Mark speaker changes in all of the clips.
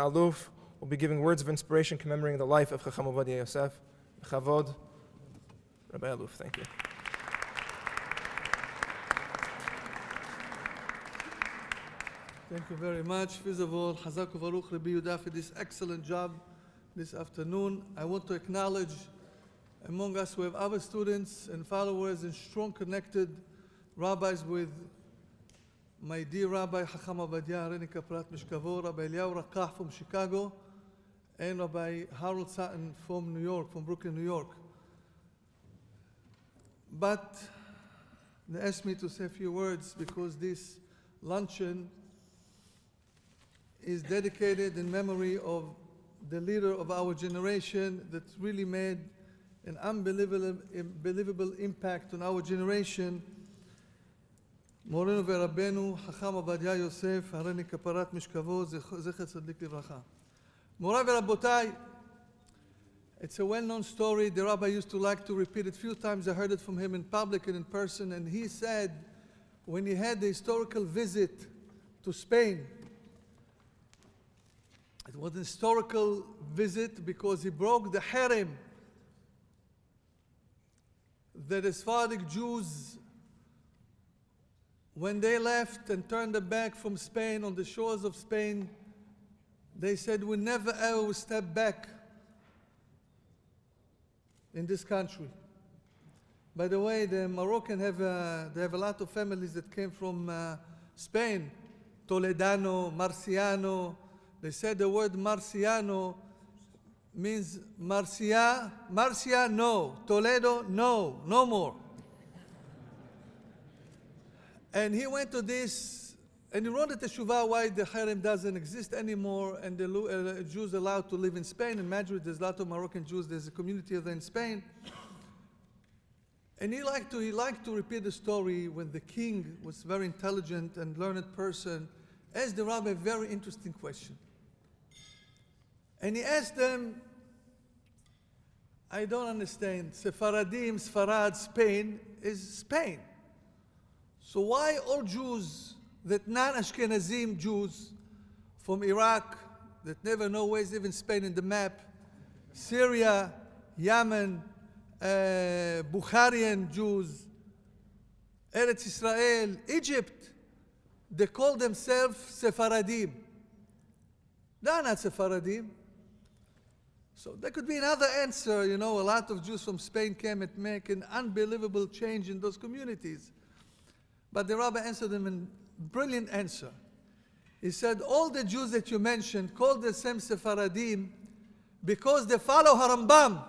Speaker 1: Alouf will be giving words of inspiration commemorating the life of Hacham Ovadia Yosef. Chavod, Rabbi Alouf, thank you.
Speaker 2: Thank you very much. First of all, Chazak u'Baruch Rabbi Yehuda for this excellent job this afternoon. I want to acknowledge among us we have other students and followers and strong connected rabbis with my dear Rabbi Hacham Ovadia Yosef, Rabbi Eliyahu Rakach from Chicago, and Rabbi Harold Sutton from New York, from Brooklyn, New York. But they asked me to say a few words because this luncheon is dedicated in memory of the leader of our generation that really made an unbelievable impact on our generation, Morenu veRabbenu Hacham Ovadia Yosef, Hareni Kaparat Mishkavo, Zecher Tzadik Livracha. Morah veRabbotai, it's a well-known story. The rabbi used to like to repeat it a few times. I heard it from him in public and in person, and he said when he had the historical visit to Spain, it was an historical visit because he broke the harem that the Sephardic Jews, when they left and turned their back from Spain on the shores of Spain, they said, we never ever will step back in this country. By the way, the Moroccan they have a lot of families that came from Spain, Toledano, Marciano. They said the word Marciano means Marcia, no. Toledo, no more. And he went to this, and he wrote a teshuvah why the harem doesn't exist anymore, and the Jews allowed to live in Spain. In Madrid, there's a lot of Moroccan Jews. There's a community there in Spain. And he liked to repeat the story when the king was a very intelligent and learned person, asked the rabbi a very interesting question. And he asked them, I don't understand. Sephardim, Sfarad, Spain is Spain. So why all Jews, that non-Ashkenazim Jews from Iraq, that never know where's even Spain in the map, Syria, Yemen, Bukharian Jews, Eretz Israel, Egypt, they call themselves Sephardim. They're not Sephardim. So there could be another answer, a lot of Jews from Spain came and make an unbelievable change in those communities. But the rabbi answered them in a brilliant answer. He said, all the Jews that you mentioned call themselves Sephardim because they follow Harambam.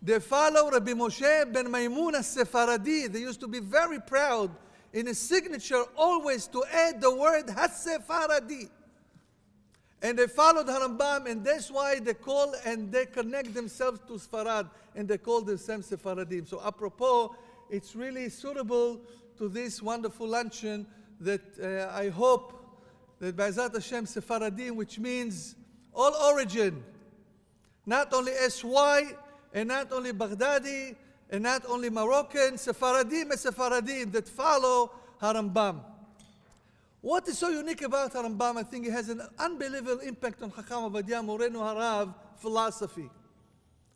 Speaker 2: They follow Rabbi Moshe ben Maimun as-Sephardi. They used to be very proud in his signature always to add the word has-Sephardi. And they followed Harambam, and that's why they call and they connect themselves to Sfarad, and they call themselves Sephardim. So apropos, it's really suitable to this wonderful luncheon that I hope that B'ezrat Hashem Sephardim, which means all origin, not only SY, and not only Baghdadi, and not only Moroccan, Sephardim and Sephardim that follow Harambam. What is so unique about Harambam? I think it has an unbelievable impact on Hacham Ovadia Morenu Harav philosophy.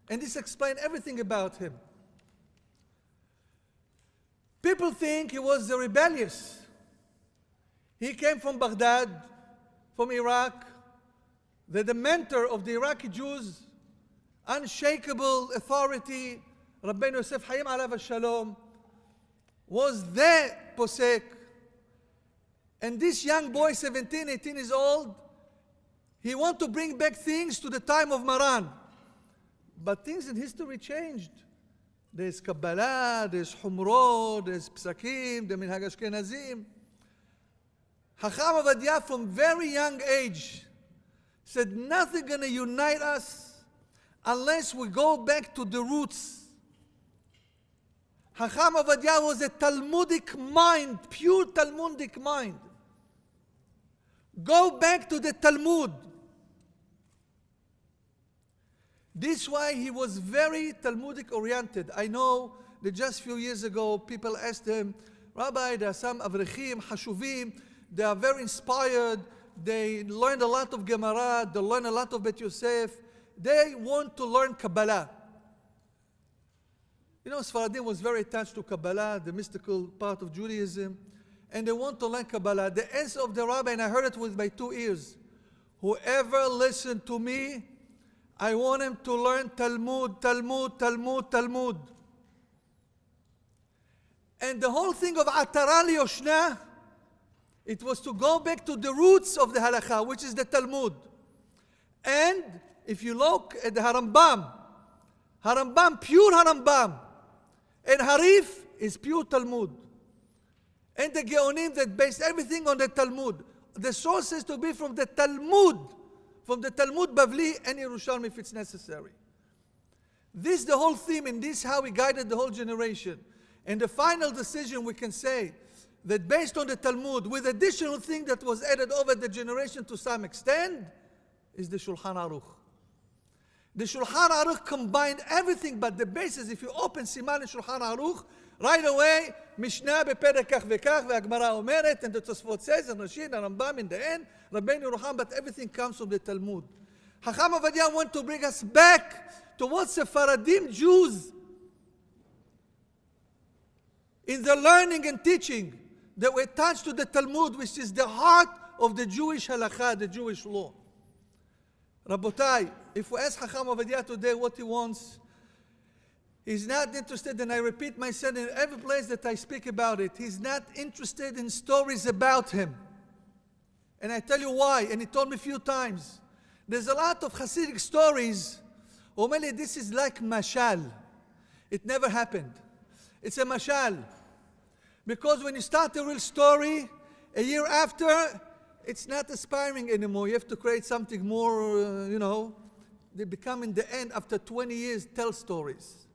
Speaker 2: And this explains everything about him. People think he was rebellious. He came from Baghdad, from Iraq, the mentor of the Iraqi Jews, unshakable authority, Rabbi Yosef Hayim Alav Shalom, was the Posek. And this young boy, 17, 18 years old, he wanted to bring back things to the time of Maran. But things in history changed. There's Kabbalah, there's Humro, there's Psakim, the Minhag Ashkenazim. Hacham Ovadia, from very young age, said nothing going to unite us unless we go back to the roots. Hacham Ovadia was a Talmudic mind, pure Talmudic mind. Go back to the Talmud. This is why he was very Talmudic oriented. I know that just a few years ago, people asked him, Rabbi, there are some Avrechim, Hashuvim, they are very inspired, they learned a lot of Gemara, they learned a lot of Bet Yosef. They want to learn Kabbalah. You know, Sephardim was very attached to Kabbalah, the mystical part of Judaism, and they want to learn Kabbalah. The answer of the rabbi, and I heard it with my 2 ears, whoever listened to me, I want him to learn Talmud, Talmud, Talmud, Talmud. And the whole thing of Atara Liyoshna, it was to go back to the roots of the halakha, which is the Talmud. And if you look at the Harambam, pure Harambam, and Harif is pure Talmud. And the Geonim that based everything on the Talmud. The source is to be from the Talmud Bavli and Yerushalmi if it's necessary. This is the whole theme, and this is how we guided the whole generation. And the final decision we can say that based on the Talmud, with additional thing that was added over the generation to some extent, is the Shulchan Aruch. The Shulchan Aruch combined everything, but the basis, if you open Siman in Shulchan Aruch, right away, Mishnah בפרק כך וכך, והגמרא אומרת, and the Tosfot says, and Rashi, and Rambam in the end, Rabbeinu Rucham, but everything comes from the Talmud. Hacham Ovadia want to bring us back to what Sephardim Jews, in the learning and teaching, that were attached to the Talmud, which is the heart of the Jewish halakha, the Jewish law. Rabotai, if we ask Hacham Ovadia today what he wants, he's not interested, and I repeat myself in every place that I speak about it, he's not interested in stories about him. And I tell you why, and he told me a few times. There's a lot of Hasidic stories. Omeli, this is like mashal. It never happened. It's a mashal. Because when you start a real story, a year after, it's not aspiring anymore. You have to create something more, They become in the end, after 20 years, tell stories.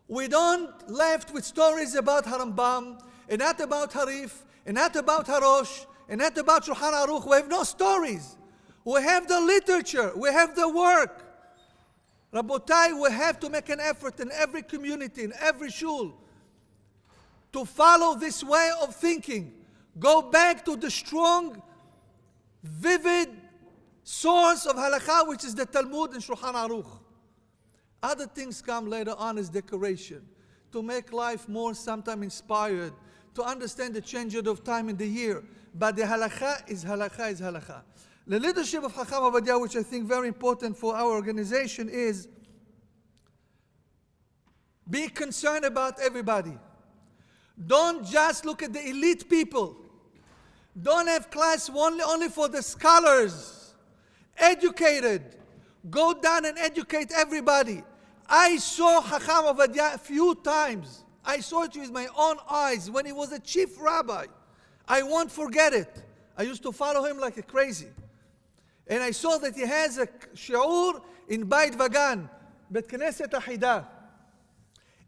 Speaker 2: We don't left with stories about Harambam, and not about Harif, and not about Harosh, and not about Shulchan Aruch. We have no stories. We have the literature. We have the work. Rabotai, we have to make an effort in every community, in every shul, to follow this way of thinking. Go back to the strong, vivid source of halakha, which is the Talmud and Shulchan Aruch. Other things come later on as decoration, to make life more sometimes inspired, to understand the change of time in the year. But the halakha is halakha is halakha. The leadership of Hacham Ovadia, which I think very important for our organization, is be concerned about everybody. Don't just look at the elite people. Don't have class only for the scholars, educated. Go down and educate everybody. I saw Hacham Ovadia a few times. I saw it with my own eyes when he was a chief rabbi. I won't forget it. I used to follow him like a crazy. And I saw that he has a shiur in Beit Vagan, Bet Knesset Ahida.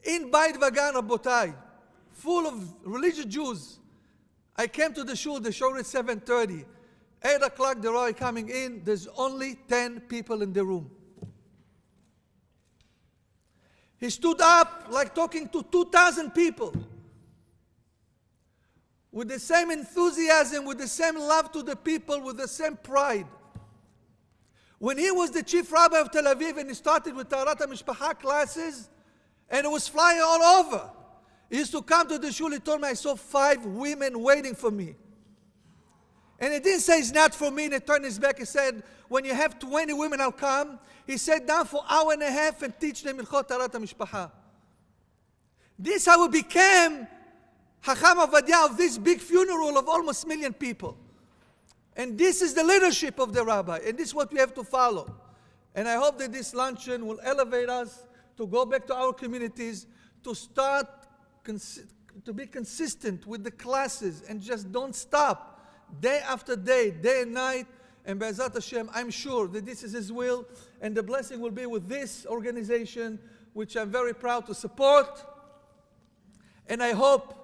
Speaker 2: In Beit Vagan, Rabotai, full of religious Jews. I came to the shul, the shiur at 7:30. 8 o'clock, the rabbi coming in, there's only 10 people in the room. He stood up like talking to 2,000 people. With the same enthusiasm, with the same love to the people, with the same pride. When he was the chief rabbi of Tel Aviv and he started with Taharat HaMishpacha classes, and it was flying all over. He used to come to the shul, he told me, I saw 5 women waiting for me. And he didn't say it's not for me, and he turned his back, he said, when you have 20 women, I'll come. He sat down for an hour and a half and teach them Ilchot Taharat HaMishpacha. This is how we became Hacham Ovadia of this big funeral of almost 1 million people. And this is the leadership of the rabbi, and this is what we have to follow. And I hope that this luncheon will elevate us to go back to our communities, to start to be consistent with the classes, and just don't stop day after day, day and night. And Be'ezrat Hashem, I'm sure that this is His will, and the blessing will be with this organization, which I'm very proud to support. And I hope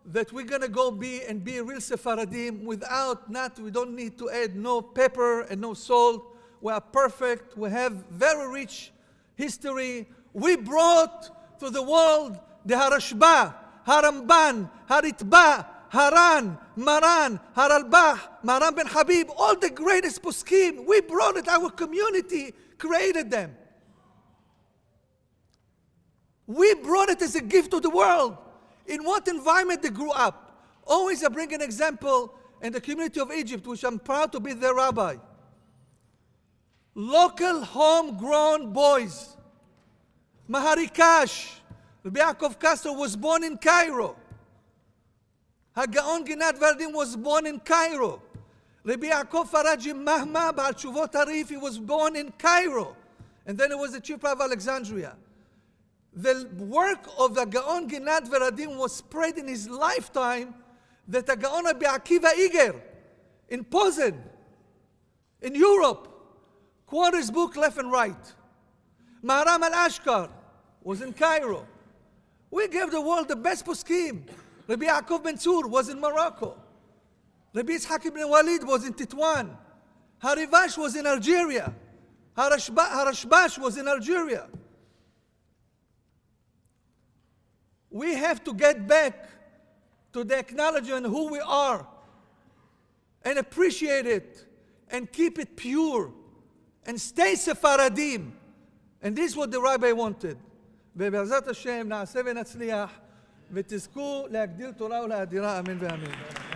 Speaker 2: that we're going to go be real Sephardim we don't need to add no pepper and no salt. We are perfect. We have very rich history. We brought to the world the Harashba, Haramban, Haritba, Haran, Maran, Haralbach, Maran ben Habib, all the greatest poskim. We brought it, our community created them. We brought it as a gift to the world. In what environment they grew up? Always I bring an example in the community of Egypt, which I'm proud to be their rabbi. Local homegrown boys. Maharikash, Rabbi Yaakov Castro was born in Cairo. HaGaon Ginat Vardim was born in Cairo. Rabbi Yaakov Faraji Mahma Bar Tshuvot Arif, he was born in Cairo. And then he was the chief rabbi of Alexandria. The work of the Gaon Ginat Veradim was spread in his lifetime, that the Gaon Rabbi Akiva Iger in Posen, in Europe, quarters book left and right. Maharam al-Ashkar was in Cairo. We gave the world the best poskim. Rabbi Yaakov Ben Tzur was in Morocco. Rabbi Yitzhak ibn Walid was in Titwan. Harivash was in Algeria. Harashbash was in Algeria. We have to get back to the acknowledgement of who we are and appreciate it and keep it pure and stay Sephardim. And this is what the rabbi wanted. ובעזרת השם נעשה ונצליח ותזכו להגדיל תורה ולהאדירה, אמן ואמן.